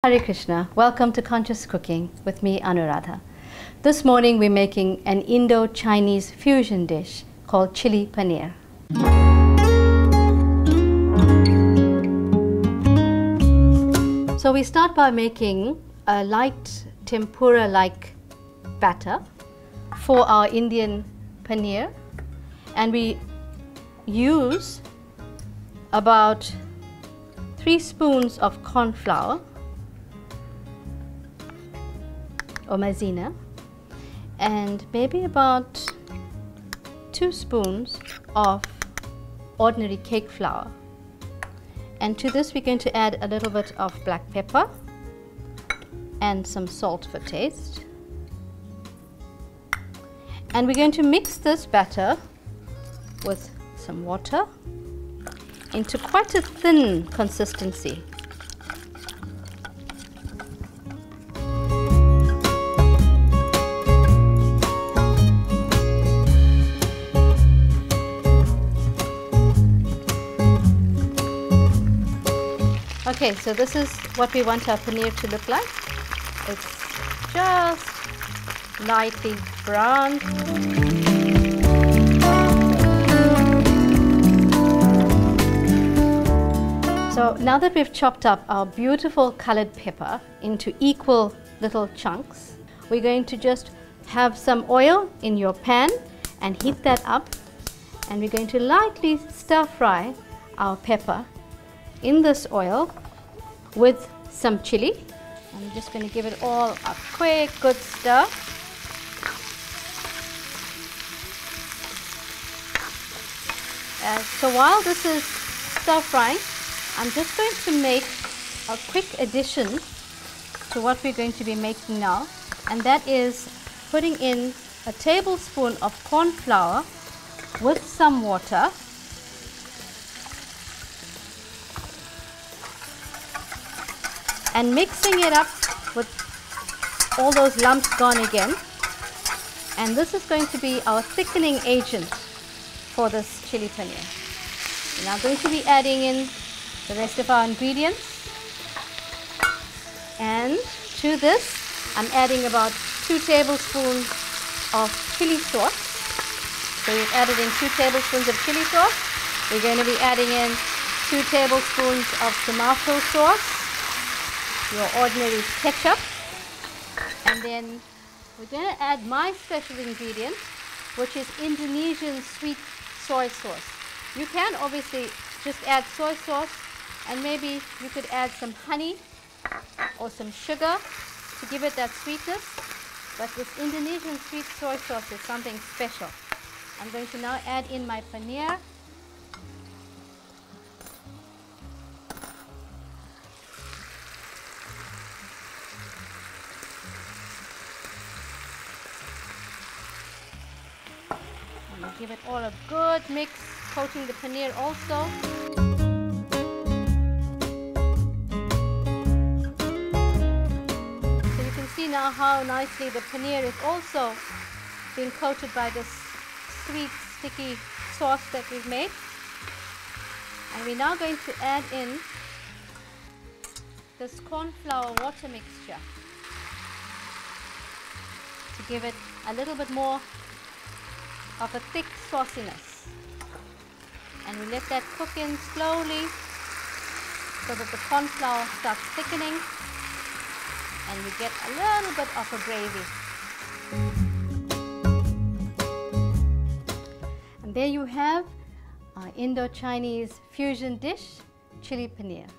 Hare Krishna, welcome to Conscious Cooking with me, Anuradha. This morning we're making an Indo-Chinese fusion dish called Chilli Paneer. So we start by making a light tempura-like batter for our Indian paneer, and we use about 3 spoons of corn flour or maizena and maybe about 2 spoons of ordinary cake flour. And to this we're going to add a little bit of black pepper and some salt for taste. And we're going to mix this batter with some water into quite a thin consistency. Okay, so this is what we want our paneer to look like. It's just lightly brown. So now that we've chopped up our beautiful colored pepper into equal little chunks, we're going to just have some oil in your pan and heat that up, and we're going to lightly stir fry our pepper in this oil with some chili. I'm just going to give it all a quick good stir. So while this is stir frying, I'm just going to make a quick addition to what we're going to be making now, and that is putting in a tablespoon of corn flour with some water and mixing it up with all those lumps gone again. And this is going to be our thickening agent for this chili paneer. We're now going to be adding in the rest of our ingredients. And to this, I'm adding about 2 tablespoons of chili sauce. So we've added in 2 tablespoons of chili sauce. We're going to be adding in 2 tablespoons of tomato sauce, your ordinary ketchup, and then we're going to add my special ingredient, which is Indonesian sweet soy sauce. You can obviously just add soy sauce, and maybe you could add some honey or some sugar to give it that sweetness, but this Indonesian sweet soy sauce is something special. I'm going to now add in my paneer. Give it all a good mix, coating the paneer also. So you can see now how nicely the paneer is also being coated by this sweet sticky sauce that we've made. And we're now going to add in this corn flour water mixture to give it a little bit more of a thick sauciness, and we let that cook in slowly so that the corn flour starts thickening and we get a little bit of a gravy. And there you have our Indo-Chinese fusion dish, Chilli Paneer.